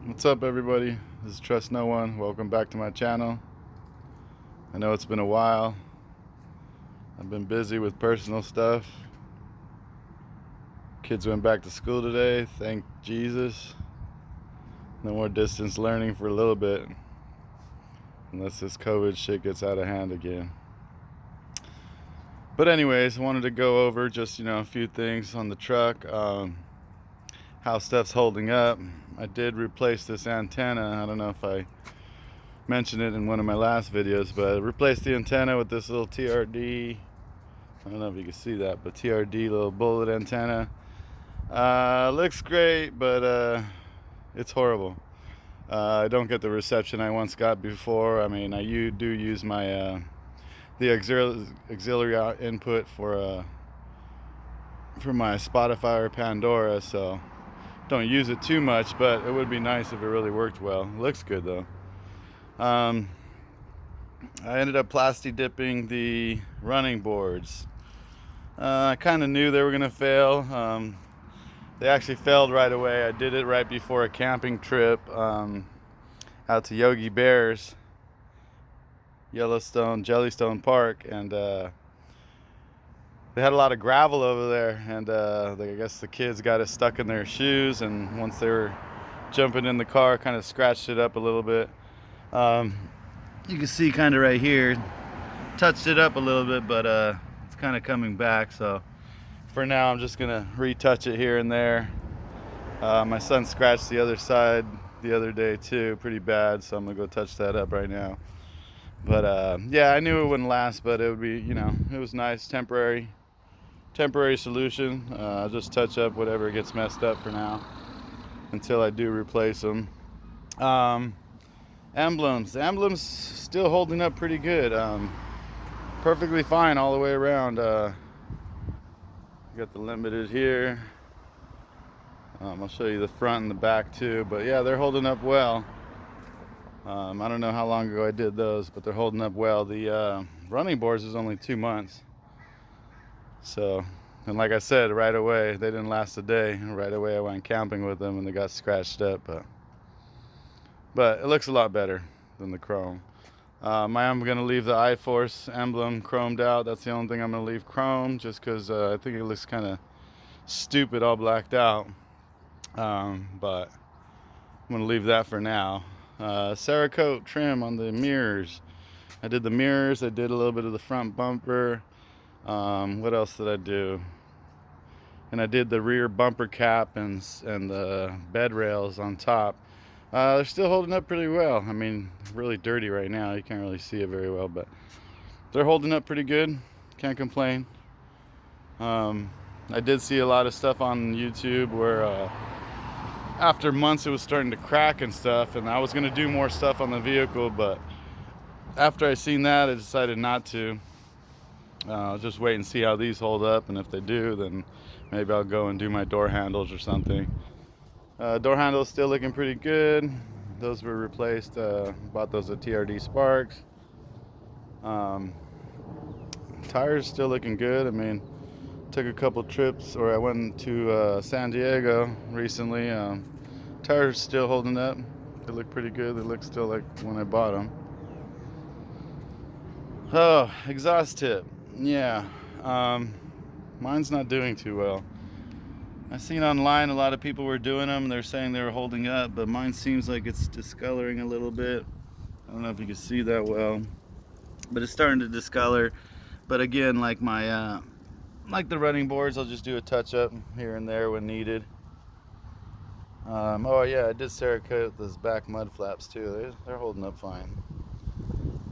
What's up, everybody? This is Trust No One. Welcome back to my channel. I know it's been a while. I've been busy with personal stuff. Kids went back to school today, thank Jesus. No more distance learning for a little bit, unless this COVID shit gets out of hand again. But anyways, I wanted to go over just, a few things on the truck. How stuff's holding up. I did replace this antenna. I don't know if I mentioned it in one of my last videos, but I replaced the antenna with this little TRD. I don't know if you can see that, but TRD little bullet antenna. Looks great, but it's horrible. I don't get the reception I once got before. I mean, I do use my the auxiliary input for my Spotify or Pandora, so don't use it too much, but it would be nice if it really worked well. It looks good though. I ended up plasti dipping the running boards. I kind of knew they were gonna fail. They actually failed right away. I did it right before a camping trip out to Yogi Bears Jellystone Park, and they had a lot of gravel over there, and I guess the kids got it stuck in their shoes, and once they were jumping in the car, kind of scratched it up a little bit. You can see kind of right here, touched it up a little bit, but it's kind of coming back. So for now, I'm just gonna retouch it here and there. My son scratched the other side the other day too, pretty bad, so I'm gonna go touch that up right now. But yeah, I knew it wouldn't last, but it would be, it was nice, temporary solution. I'll just touch up whatever gets messed up for now until I do replace them. Emblems. The emblems still holding up pretty good. Perfectly fine all the way around. Got the limited here. I'll show you the front and the back too, but yeah, they're holding up well. I don't know how long ago I did those, but they're holding up well. The running boards is only 2 months. So, and like I said, right away, they didn't last a day. Right away I went camping with them and they got scratched up. But it looks a lot better than the chrome. I am going to leave the iForce emblem chromed out. That's the only thing I'm going to leave chrome, just because I think it looks kind of stupid all blacked out. But I'm going to leave that for now. Cerakote trim on the mirrors. I did the mirrors. I did a little bit of the front bumper. What else did I do? And I did the rear bumper cap and the bed rails on top. They're still holding up pretty well. I mean, really dirty right now. You can't really see it very well, but they're holding up pretty good. Can't complain. I did see a lot of stuff on YouTube where after months it was starting to crack and stuff, and I was going to do more stuff on the vehicle, but after I seen that, I decided not to. I'll just wait and see how these hold up, and if they do, then maybe I'll go and do my door handles or something. Door handles still looking pretty good. Those were replaced. Bought those at TRD Sparks. Tires still looking good. I mean, took a couple trips, or I went to San Diego recently. Tires still holding up. They look pretty good. They look still like when I bought them. Oh, exhaust tip. Yeah, mine's not doing too well. I seen online a lot of people were doing them. They're saying they were holding up, but mine seems like it's discoloring a little bit. I don't know if you can see that well, but it's starting to discolor. But again, like like the running boards, I'll just do a touch up here and there when needed. Oh yeah, I did cerakote those back mud flaps too. They're holding up fine.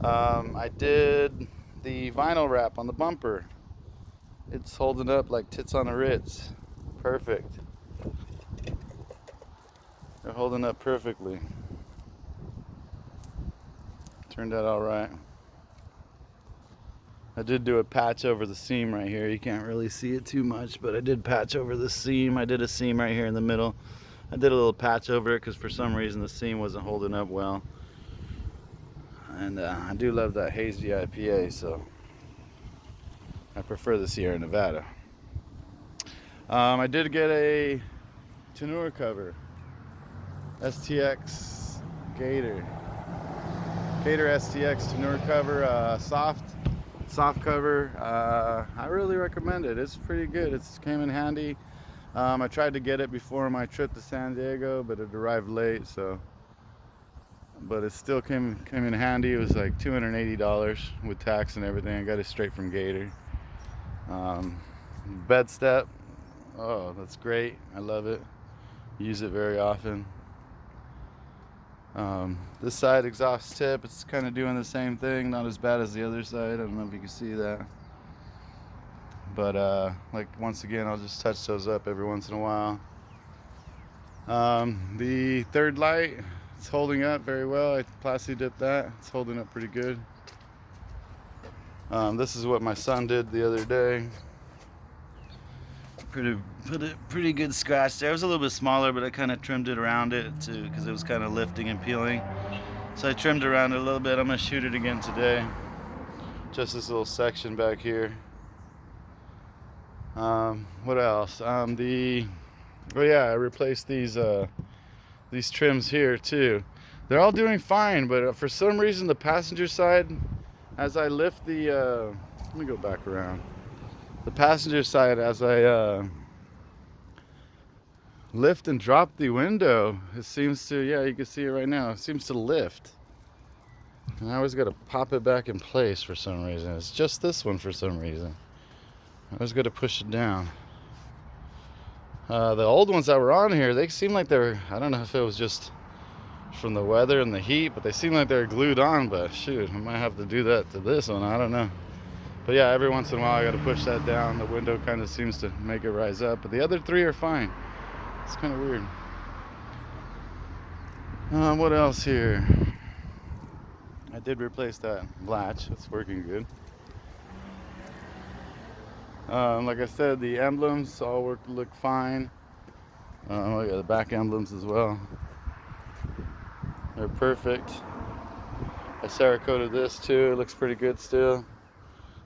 I did the vinyl wrap on the bumper. It's holding up like tits on a Ritz. Perfect. They're holding up perfectly. Turned out all right. I did do a patch over the seam right here. You can't really see it too much, but I did patch over the seam. I did a seam right here in the middle. I did a little patch over it because for some reason the seam wasn't holding up well. And I do love that hazy IPA, so I prefer the Sierra Nevada. I did get a Tundra cover. STX Gator STX Tundra cover, soft cover. I really recommend it. It's pretty good. It came in handy. I tried to get it before my trip to San Diego, but it arrived late, so. But it still came in handy. It was like $280 with tax and everything. I got it straight from Gator. Bed step. Oh, that's great. I love it. Use it very often. This side exhaust tip, it's kind of doing the same thing. Not as bad as the other side. I don't know if you can see that. But like once again, I'll just touch those up every once in a while. The third light, it's holding up very well. I plasti dipped that. It's holding up pretty good. This is what my son did the other day. Put a pretty good scratch there. It was a little bit smaller, but I kind of trimmed it around it too, because it was kind of lifting and peeling. So I trimmed around it a little bit. I'm gonna shoot it again today. Just this little section back here. What else? Oh yeah, I replaced these trims here too. They're all doing fine, but for some reason the passenger side, as I lift the let me go back around. The passenger side, as I lift and drop the window, it seems to, yeah, you can see it right now, it seems to lift. And I always got to pop it back in place for some reason. It's just this one for some reason. I always got to push it down. The old ones that were on here, they seem like they're, I don't know if it was just from the weather and the heat, but they seem like they're glued on. But shoot, I might have to do that to this one, I don't know. But yeah, every once in a while I got to push that down. The window kind of seems to make it rise up, but the other three are fine. It's kind of weird. What else here? I did replace that latch. It's working good. Like I said, the emblems all look fine. I got the back emblems as well. They're perfect. I cerakoted this too. It looks pretty good still.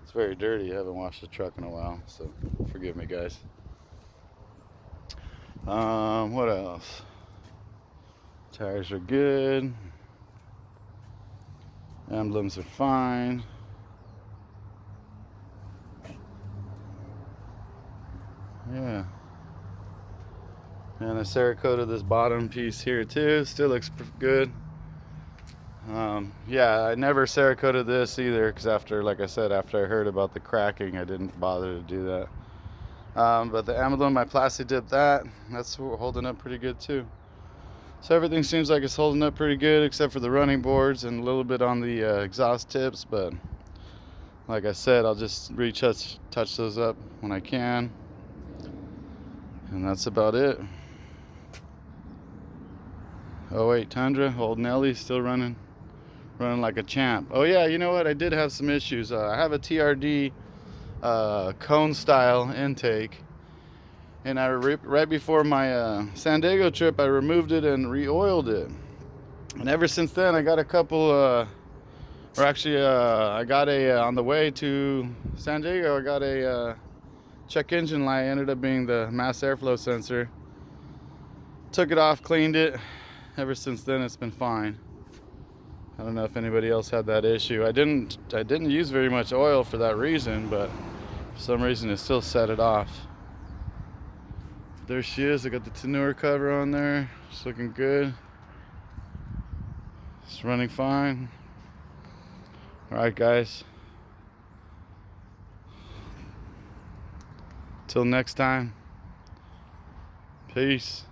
It's very dirty. I haven't washed the truck in a while, so forgive me, guys. What else? Tires are good. Emblems are fine. Yeah. And I cerakoted this bottom piece here too. Still looks good. Yeah, I never cerakoted this either, because after, like I said, after I heard about the cracking, I didn't bother to do that. But the emblem, I plasti dipped that. That's holding up pretty good too. So everything seems like it's holding up pretty good, except for the running boards and a little bit on the exhaust tips. But like I said, I'll just touch those up when I can. And that's about it. Oh wait, Tundra, old Nelly's still running like a champ. Oh yeah, you know what? I did have some issues. I have a TRD cone style intake, and right before my San Diego trip, I removed it and re-oiled it. And ever since then, I got a couple. I got on the way to San Diego. I got a check engine light. Ended up being the mass airflow sensor. Took it off, cleaned it. Ever since then, it's been fine. I don't know if anybody else had that issue. I didn't use very much oil for that reason, but for some reason it still set it off. There she is. I got the Tundra cover on there. It's looking good. It's running fine. Alright guys. Till next time. Peace.